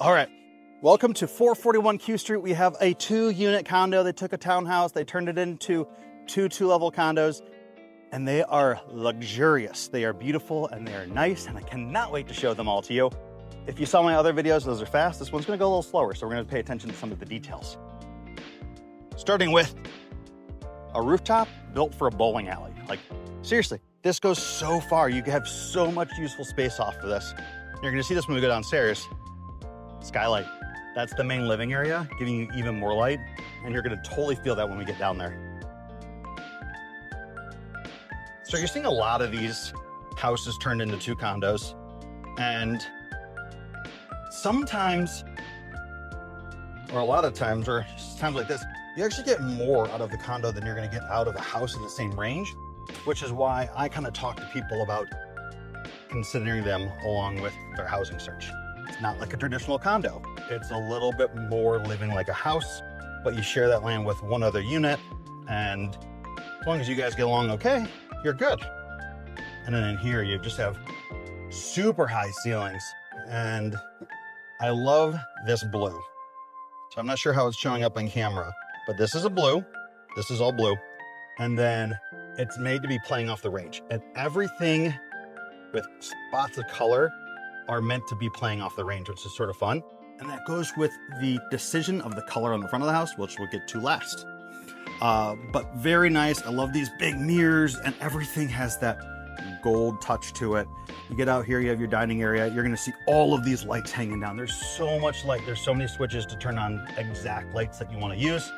All right, welcome to 441 Q Street. We have a 2-unit condo. They took a townhouse, they turned it into two-level condos, and they are luxurious. They are beautiful and they are nice, and I cannot wait to show them all to you. If you saw my other videos, those are fast. This one's gonna go a little slower, so we're gonna pay attention to some of the details. Starting with a rooftop built for a bowling alley. Like, seriously, this goes so far. You have so much useful space off of this. You're gonna see this when we go downstairs. Skylight. That's the main living area, giving you even more light, and you're gonna totally feel that when we get down there. So you're seeing a lot of these houses turned into 2 condos, and sometimes, or a lot of times, or times like this, you actually get more out of the condo than you're gonna get out of a house in the same range, which is why I kind of talk to people about considering them along with their housing search. It's not like a traditional condo. It's a little bit more living like a house, but you share that land with one other unit, and as long as you guys get along okay, you're good. And then in here, you just have super high ceilings, and I love this blue. So I'm not sure how it's showing up on camera, but this is a blue. This is all blue. And then it's made to be playing off the range, and everything with spots of color are meant to be playing off the range, which is sort of fun. And that goes with the decision of the color on the front of the house, which we'll get to last. But very nice. I love these big mirrors, and everything has that gold touch to it. You get out here, you have your dining area. You're gonna see all of these lights hanging down. There's so much light. There's so many switches to turn on exact lights that you wanna use.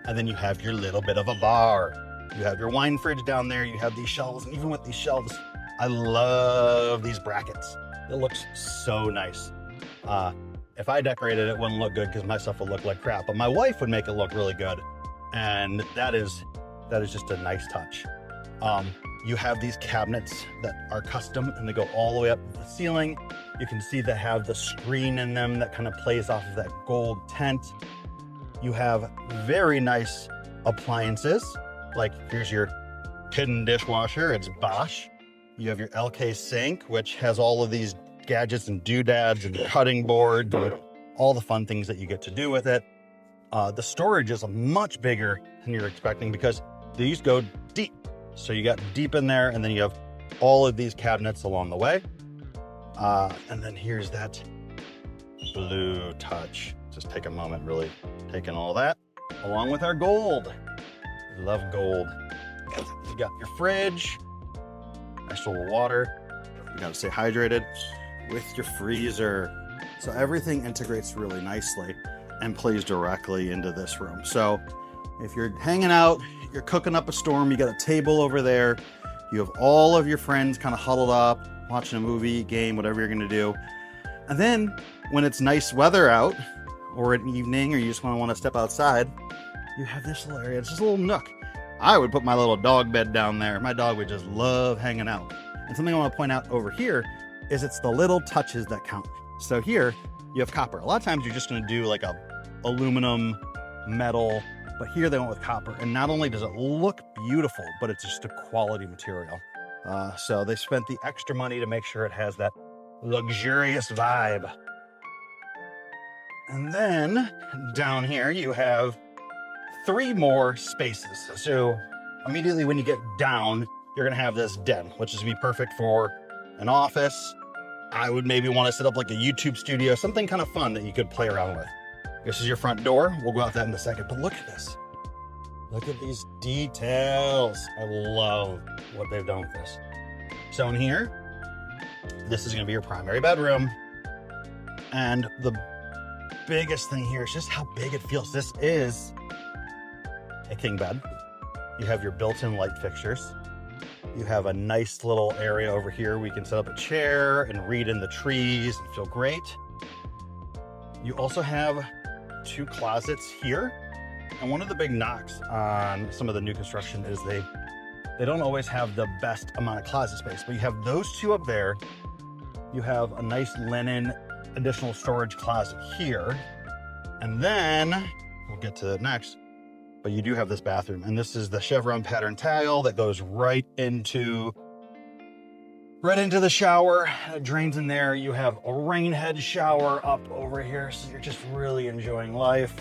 And then you have your little bit of a bar. You have your wine fridge down there. You have these shelves, and even with these shelves, I love these brackets. It looks so nice. If I decorated it, it wouldn't look good because my stuff would look like crap, but my wife would make it look really good. And that is just a nice touch. You have these cabinets that are custom, and they go all the way up to the ceiling. You can see they have the screen in them that kind of plays off of that gold tent. You have very nice appliances. Like, here's your hidden dishwasher, it's Bosch. You have your LK sink, which has all of these gadgets and doodads and cutting board, all the fun things that you get to do with it. The storage is much bigger than you're expecting because these go deep. So you got deep in there, and then you have all of these cabinets along the way. And then here's that blue touch. Just take a moment, really taking all that, along with our gold. We love gold. You got your fridge, nice little water. You gotta stay hydrated with your freezer. So everything integrates really nicely and plays directly into this room. So if you're hanging out, you're cooking up a storm, you got a table over there, you have all of your friends kind of huddled up, watching a movie, game, whatever you're gonna do. And then when it's nice weather out, or an evening, or you just want to step outside, you have this little area. It's just a little nook. I would put my little dog bed down there. My dog would just love hanging out. And something I want to point out over here is it's the little touches that count. So here you have copper. A lot of times you're just going to do like a aluminum, metal, but here they went with copper. And not only does it look beautiful, but it's just a quality material. So they spent the extra money to make sure it has that luxurious vibe. And then down here you have 3 more spaces. So immediately when you get down, you're gonna have this den, which is gonna be perfect for an office. I would maybe want to set up like a YouTube studio, something kind of fun that you could play around with. This is your front door. We'll go out that in a second, but look at this. Look at these details. I love what they've done with this. So in here, this is gonna be your primary bedroom. And the biggest thing here is just how big it feels. This is a king bed. You have your built-in light fixtures. You have a nice little area over here where you can set up a chair and read in the trees and feel great. You also have 2 closets here. And one of the big knocks on some of the new construction is they don't always have the best amount of closet space, but you have those 2 up there. You have a nice linen additional storage closet here. And then we'll get to it next, but you do have this bathroom, and this is the chevron pattern tile that goes right into right into the shower. It drains in there. You have a rain head shower up over here, so you're just really enjoying life.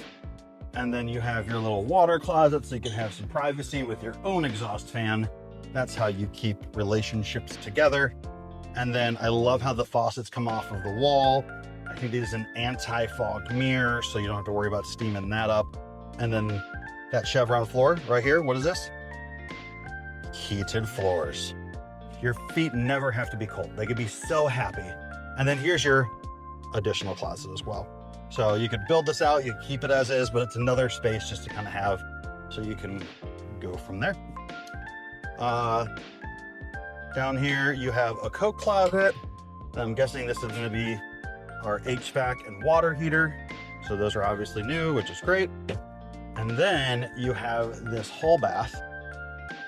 And then you have your little water closet, so you can have some privacy with your own exhaust fan. That's how you keep relationships together. And then I love how the faucets come off of the wall. I think this is an anti-fog mirror, so you don't have to worry about steaming that up. And then that chevron floor right here, what is this? Heated floors. Your feet never have to be cold. They could be so happy. And then here's your additional closet as well. So you could build this out, you keep it as is, but it's another space just to kind of have, so you can go from there. Down here, you have a coat closet. I'm guessing this is gonna be our HVAC and water heater. So those are obviously new, which is great. And then you have this hall bath.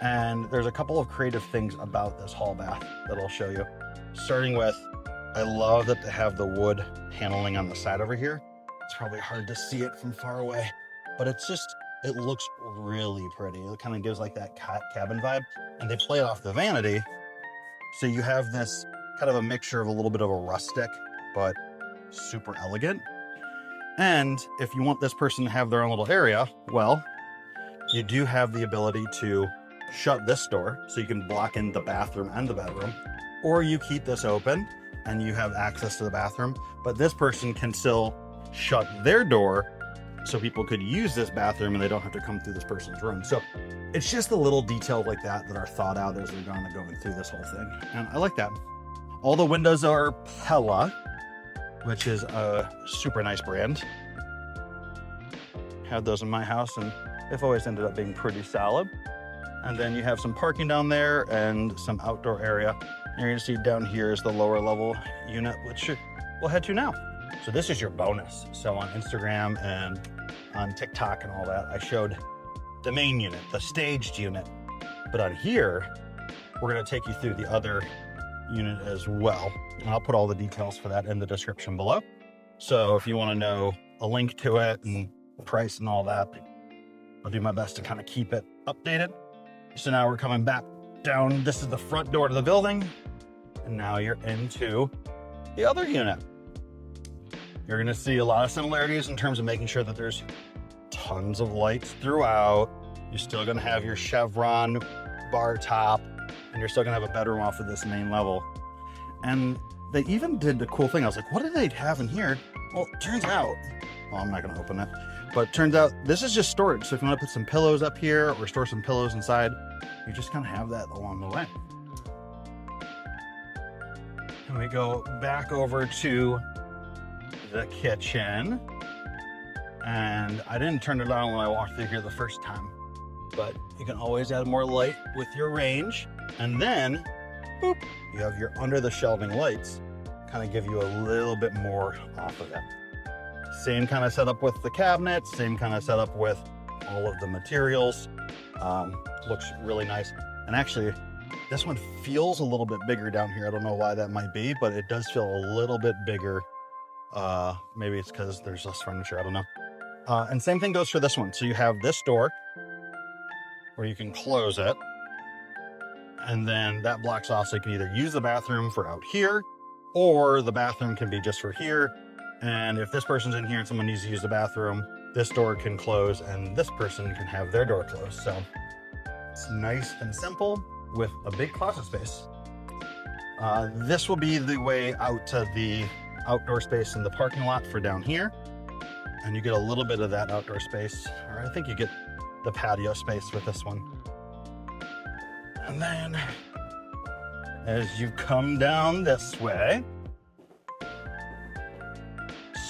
And there's a couple of creative things about this hall bath that I'll show you. Starting with, I love that they have the wood paneling on the side over here. It's probably hard to see it from far away, but it's just, it looks really pretty. It kind of gives like that cabin vibe, and they play it off the vanity. So you have this kind of a mixture of a little bit of a rustic, but super elegant. And if you want this person to have their own little area, well, you do have the ability to shut this door so you can block in the bathroom and the bedroom, or you keep this open and you have access to the bathroom, but this person can still shut their door so people could use this bathroom and they don't have to come through this person's room. So it's just the little details like that that are thought out as they're going through this whole thing. And I like that. All the windows are Pella, which is a super nice brand. Had those in my house and they've always ended up being pretty solid. And then you have some parking down there and some outdoor area. And you're gonna see down here is the lower level unit, which we'll head to now. So this is your bonus. So on Instagram and on TikTok and all that, I showed the main unit, the staged unit. But on here, we're gonna take you through the other unit as well. And I'll put all the details for that in the description below. So if you wanna know a link to it and price and all that, I'll do my best to kind of keep it updated. So now we're coming back down. This is the front door to the building. And now you're into the other unit. You're gonna see a lot of similarities in terms of making sure that there's tons of lights throughout. You're still gonna have your chevron bar top, and you're still gonna have a bedroom off of this main level. And they even did the cool thing. I was like, what do they have in here? Well, it turns out, well, I'm not gonna open it, but it turns out this is just storage. So if you wanna put some pillows up here or store some pillows inside, you just kind of have that along the way. And we go back over to the kitchen. And I didn't turn it on when I walked through here the first time, but you can always add more light with your range. And then, boop, you have your under the shelving lights, kind of give you a little bit more off of it. Same kind of setup with the cabinets, same kind of setup with all of the materials. Looks really nice. And actually, this one feels a little bit bigger down here. I don't know why that might be, but it does feel a little bit bigger. Maybe it's because there's less furniture, I don't know. And same thing goes for this one. So you have this door where you can close it, and then that blocks off so you can either use the bathroom for out here, or the bathroom can be just for here. And if this person's in here and someone needs to use the bathroom, this door can close and this person can have their door closed. So it's nice and simple with a big closet space. This will be the way out to the outdoor space in the parking lot for down here. And you get a little bit of that outdoor space, or I think you get the patio space with this one. And then as you come down this way,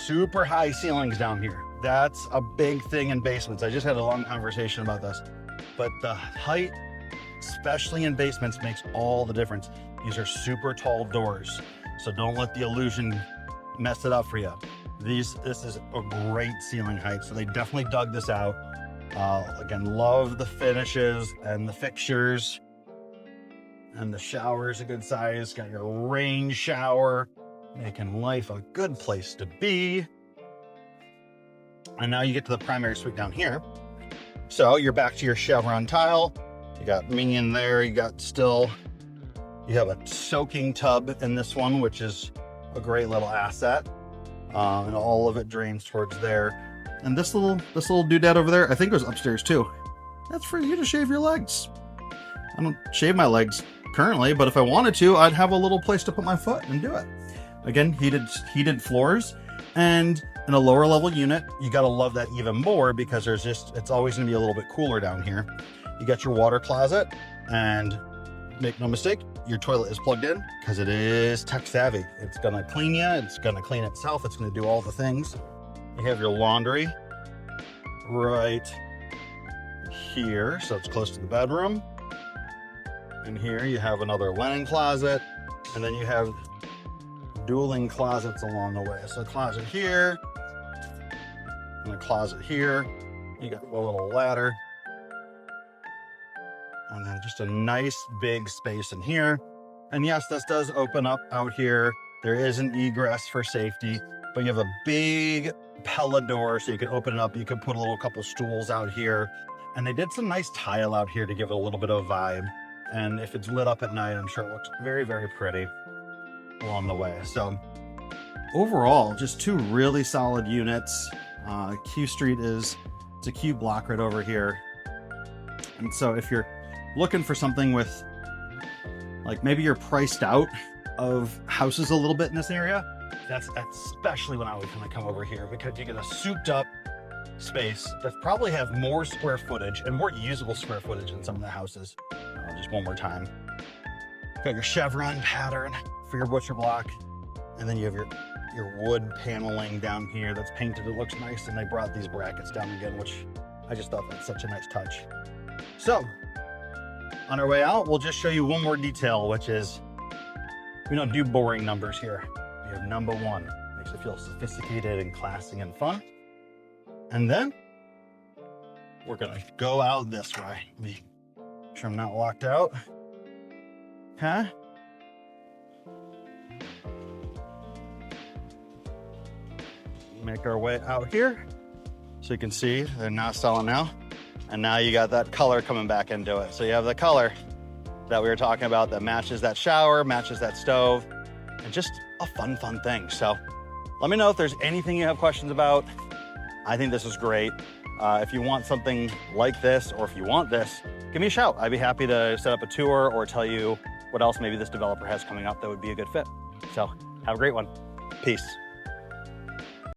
super high ceilings down here. That's a big thing in basements. I just had a long conversation about this, but the height, especially in basements, makes all the difference. These are super tall doors, so don't let the illusion mess it up for you. This is a great ceiling height, so they definitely dug this out. Again, love the finishes and the fixtures, and the shower is a good size. Got your rain shower, making life a good place to be. And now you get to the primary suite down here. So you're back to your chevron tile. You got minion there. You got still You have a soaking tub in this one, which is a great little asset. And all of it drains towards there. And this little doodad over there, I think goes upstairs too. That's for you to shave your legs. I don't shave my legs currently, but if I wanted to, I'd have a little place to put my foot and do it. Again, heated floors. And in a lower level unit, you gotta love that even more because it's always gonna be a little bit cooler down here. You got your water closet, and make no mistake, your toilet is plugged in because it is tech savvy. It's gonna clean you, it's gonna clean itself, it's gonna do all the things. You have your laundry right here, so it's close to the bedroom. And here you have another linen closet, and then you have dueling closets along the way. So a closet here, and a closet here. You got a little ladder. And then just a nice big space in here. And yes, this does open up out here. There is an egress for safety, but you have a big Pella door, so you can open it up. You can put a little couple stools out here. And they did some nice tile out here to give it a little bit of a vibe. And if it's lit up at night, I'm sure it looks very, very pretty along the way. So overall, just two really solid units. Q Street it's a Q block right over here. And so if you're looking for something with, like, maybe you're priced out of houses a little bit in this area, that's especially when I would kind of come over here, because you get a souped up space that probably have more square footage and more usable square footage in some of the houses. Just one more time. Got your chevron pattern for your butcher block, and then you have your wood paneling down here that's painted. It looks nice, and they brought these brackets down again, which I just thought that's such a nice touch. So on our way out, we'll just show you one more detail, which is we don't do boring numbers here. We have number one. Makes it feel sophisticated and classy and fun. And then we're gonna go out this way. Let me make sure I'm not locked out. Okay. Make our way out here. So you can see they're now selling now. And now you got that color coming back into it. So you have the color that we were talking about that matches that shower, matches that stove, and just a fun thing. So let me know if there's anything you have questions about. I think this is great. If you want something like this, or if you want this, give me a shout. I'd be happy to set up a tour or tell you what else maybe this developer has coming up that would be a good fit. So have a great one. Peace.